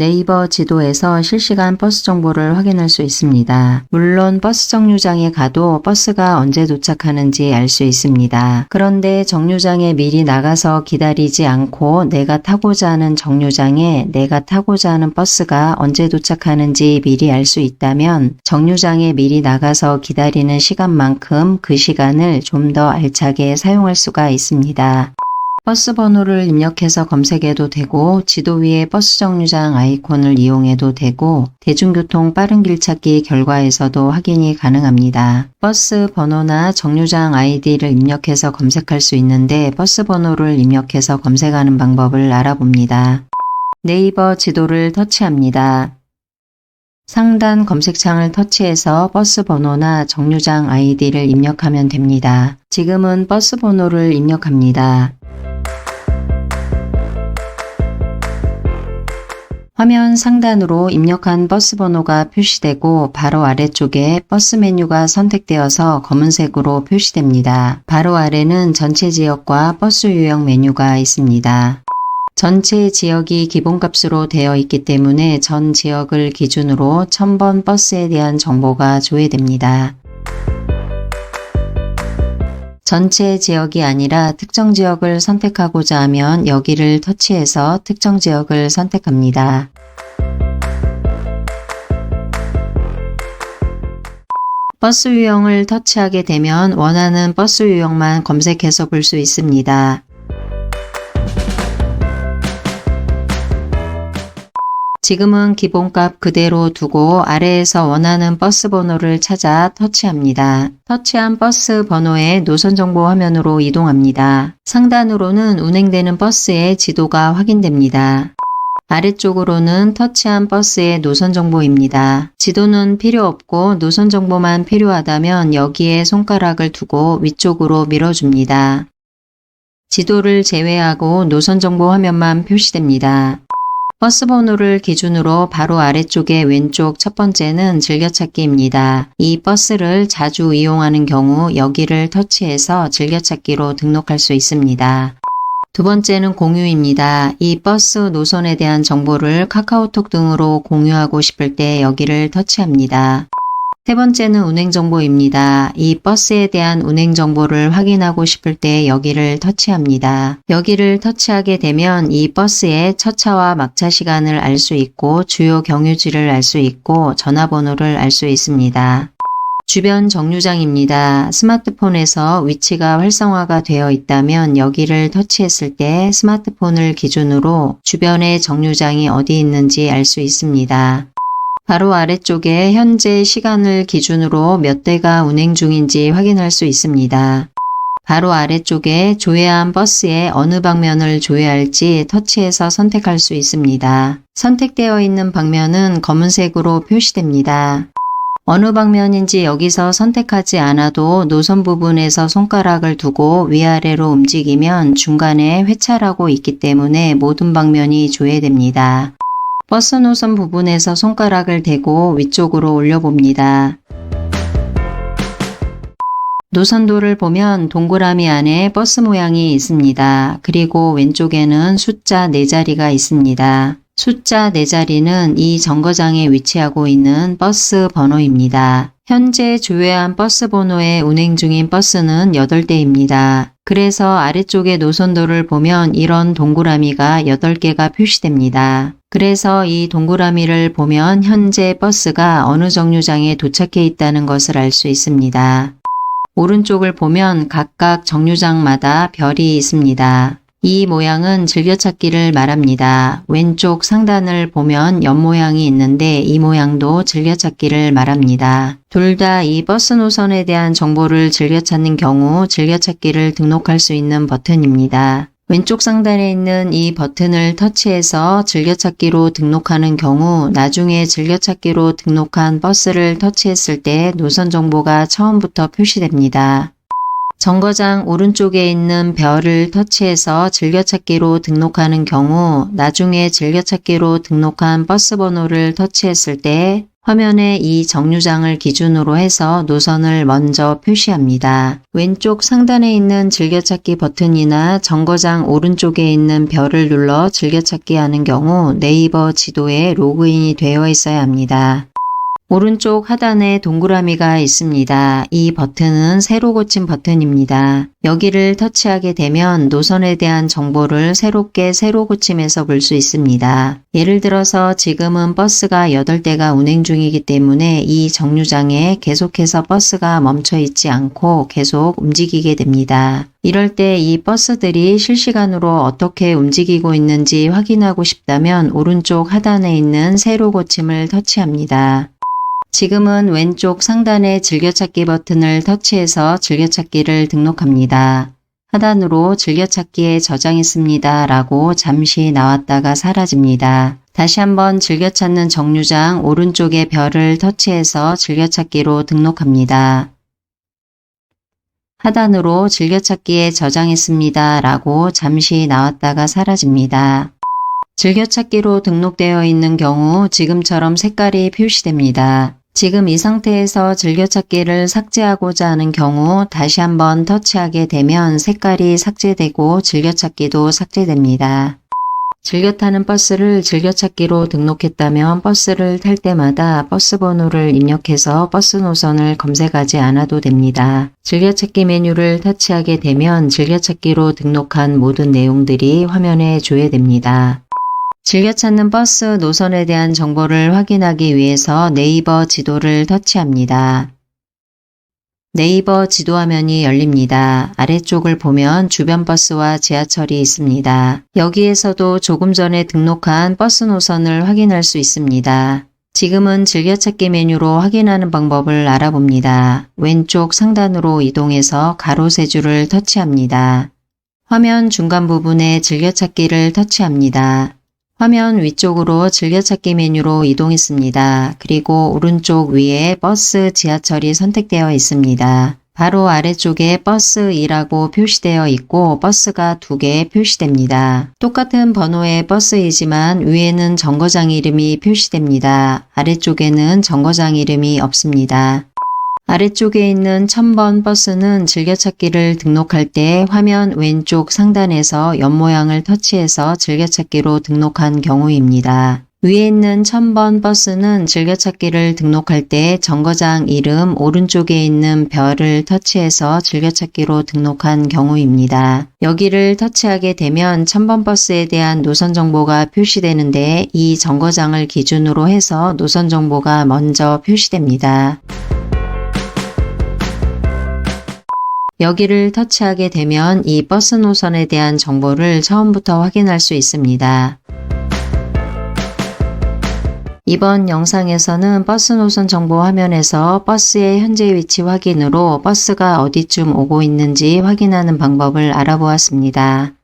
네이버 지도에서 실시간 버스 정보를 확인할 수 있습니다. 물론 버스 정류장에 가도 버스가 언제 도착하는지 알 수 있습니다. 그런데 정류장에 미리 나가서 기다리지 않고 내가 타고자 하는 정류장에 내가 타고자 하는 버스가 언제 도착하는지 미리 알 수 있다면 정류장에 미리 나가서 기다리는 시간만큼 그 시간을 좀 더 알차게 사용할 수가 있습니다. 버스 번호를 입력해서 검색해도 되고 지도 위에 버스 정류장 아이콘을 이용해도 되고 대중교통 빠른 길 찾기 결과에서도 확인이 가능합니다. 버스 번호나 정류장 아이디를 입력해서 검색할 수 있는데 버스 번호를 입력해서 검색하는 방법을 알아봅니다. 네이버 지도를 터치합니다. 상단 검색창을 터치해서 버스 번호나 정류장 아이디를 입력하면 됩니다. 지금은 버스 번호를 입력합니다. 화면 상단으로 입력한 버스 번호가 표시되고 바로 아래쪽에 버스 메뉴가 선택되어서 검은색으로 표시됩니다. 바로 아래는 전체 지역과 버스 유형 메뉴가 있습니다. 전체 지역이 기본값으로 되어 있기 때문에 전 지역을 기준으로 1000번 버스에 대한 정보가 조회됩니다. 전체 지역이 아니라 특정 지역을 선택하고자 하면 여기를 터치해서 특정 지역을 선택합니다. 버스 유형을 터치하게 되면 원하는 버스 유형만 검색해서 볼 수 있습니다. 지금은 기본값 그대로 두고 아래에서 원하는 버스 번호를 찾아 터치합니다. 터치한 버스 번호의 노선 정보 화면으로 이동합니다. 상단으로는 운행되는 버스의 지도가 확인됩니다. 아래쪽으로는 터치한 버스의 노선 정보입니다. 지도는 필요 없고 노선 정보만 필요하다면 여기에 손가락을 두고 위쪽으로 밀어줍니다. 지도를 제외하고 노선 정보 화면만 표시됩니다. 버스 번호를 기준으로 바로 아래쪽의 왼쪽 첫 번째는 즐겨찾기입니다. 이 버스를 자주 이용하는 경우 여기를 터치해서 즐겨찾기로 등록할 수 있습니다. 두 번째는 공유입니다. 이 버스 노선에 대한 정보를 카카오톡 등으로 공유하고 싶을 때 여기를 터치합니다. 세 번째는 운행 정보입니다. 이 버스에 대한 운행 정보를 확인하고 싶을 때 여기를 터치합니다. 여기를 터치하게 되면 이 버스의 첫 차와 막차 시간을 알 수 있고 주요 경유지를 알 수 있고 전화번호를 알 수 있습니다. 주변 정류장입니다. 스마트폰에서 위치가 활성화가 되어 있다면 여기를 터치했을 때 스마트폰을 기준으로 주변의 정류장이 어디 있는지 알 수 있습니다. 바로 아래쪽에 현재 시간을 기준으로 몇 대가 운행 중인지 확인할 수 있습니다. 바로 아래쪽에 조회한 버스의 어느 방면을 조회할지 터치해서 선택할 수 있습니다. 선택되어 있는 방면은 검은색으로 표시됩니다. 어느 방면인지 여기서 선택하지 않아도 노선 부분에서 손가락을 두고 위아래로 움직이면 중간에 회차라고 있기 때문에 모든 방면이 조회됩니다. 버스 노선 부분에서 손가락을 대고 위쪽으로 올려봅니다. 노선도를 보면 동그라미 안에 버스 모양이 있습니다. 그리고 왼쪽에는 숫자 4자리가 있습니다. 숫자 4자리는 이 정거장에 위치하고 있는 버스 번호입니다. 현재 조회한 버스 번호에 운행 중인 버스는 8대입니다. 그래서 아래쪽의 노선도를 보면 이런 동그라미가 8개가 표시됩니다. 그래서 이 동그라미를 보면 현재 버스가 어느 정류장에 도착해 있다는 것을 알 수 있습니다. 오른쪽을 보면 각각 정류장마다 별이 있습니다. 이 모양은 즐겨찾기를 말합니다. 왼쪽 상단을 보면 연 모양이 있는데 이 모양도 즐겨찾기를 말합니다. 둘 다 이 버스 노선에 대한 정보를 즐겨찾는 경우 즐겨찾기를 등록할 수 있는 버튼입니다. 왼쪽 상단에 있는 이 버튼을 터치해서 즐겨찾기로 등록하는 경우 나중에 즐겨찾기로 등록한 버스를 터치했을 때 노선 정보가 처음부터 표시됩니다. 정거장 오른쪽에 있는 별을 터치해서 즐겨찾기로 등록하는 경우 나중에 즐겨찾기로 등록한 버스 번호를 터치했을 때 화면에 이 정류장을 기준으로 해서 노선을 먼저 표시합니다. 왼쪽 상단에 있는 즐겨찾기 버튼이나 정거장 오른쪽에 있는 별을 눌러 즐겨찾기 하는 경우 네이버 지도에 로그인이 되어 있어야 합니다. 오른쪽 하단에 동그라미가 있습니다. 이 버튼은 새로 고친 버튼입니다. 여기를 터치하게 되면 노선에 대한 정보를 새롭게 새로 고침해서 볼 수 있습니다. 예를 들어서 지금은 버스가 8대가 운행 중이기 때문에 이 정류장에 계속해서 버스가 멈춰 있지 않고 계속 움직이게 됩니다. 이럴 때 이 버스들이 실시간으로 어떻게 움직이고 있는지 확인하고 싶다면 오른쪽 하단에 있는 새로 고침을 터치합니다. 지금은 왼쪽 상단의 즐겨찾기 버튼을 터치해서 즐겨찾기를 등록합니다. 하단으로 즐겨찾기에 저장했습니다 라고 잠시 나왔다가 사라집니다. 다시 한번 즐겨찾는 정류장 오른쪽의 별을 터치해서 즐겨찾기로 등록합니다. 하단으로 즐겨찾기에 저장했습니다 라고 잠시 나왔다가 사라집니다. 즐겨찾기로 등록되어 있는 경우 지금처럼 색깔이 표시됩니다. 지금 이 상태에서 즐겨찾기를 삭제하고자 하는 경우 다시 한번 터치하게 되면 색깔이 삭제되고 즐겨찾기도 삭제됩니다. 즐겨 타는 버스를 즐겨찾기로 등록했다면 버스를 탈 때마다 버스 번호를 입력해서 버스 노선을 검색하지 않아도 됩니다. 즐겨찾기 메뉴를 터치하게 되면 즐겨찾기로 등록한 모든 내용들이 화면에 조회됩니다. 즐겨찾는 버스 노선에 대한 정보를 확인하기 위해서 네이버 지도를 터치합니다. 네이버 지도 화면이 열립니다. 아래쪽을 보면 주변 버스와 지하철이 있습니다. 여기에서도 조금 전에 등록한 버스 노선을 확인할 수 있습니다. 지금은 즐겨찾기 메뉴로 확인하는 방법을 알아봅니다. 왼쪽 상단으로 이동해서 가로 세 줄을 터치합니다. 화면 중간 부분에 즐겨찾기를 터치합니다. 화면 위쪽으로 즐겨찾기 메뉴로 이동했습니다. 그리고 오른쪽 위에 버스, 지하철이 선택되어 있습니다. 바로 아래쪽에 버스 2라고 표시되어 있고 버스가 2개 표시됩니다. 똑같은 번호의 버스이지만 위에는 정거장 이름이 표시됩니다. 아래쪽에는 정거장 이름이 없습니다. 아래쪽에 있는 1000번 버스는 즐겨찾기를 등록할 때 화면 왼쪽 상단에서 옆모양을 터치해서 즐겨찾기로 등록한 경우입니다. 위에 있는 1000번 버스는 즐겨찾기를 등록할 때 정거장 이름 오른쪽에 있는 별을 터치해서 즐겨찾기로 등록한 경우입니다. 여기를 터치하게 되면 1000번 버스에 대한 노선 정보가 표시되는데 이 정거장을 기준으로 해서 노선 정보가 먼저 표시됩니다. 여기를 터치하게 되면 이 버스 노선에 대한 정보를 처음부터 확인할 수 있습니다. 이번 영상에서는 버스 노선 정보 화면에서 버스의 현재 위치 확인으로 버스가 어디쯤 오고 있는지 확인하는 방법을 알아보았습니다.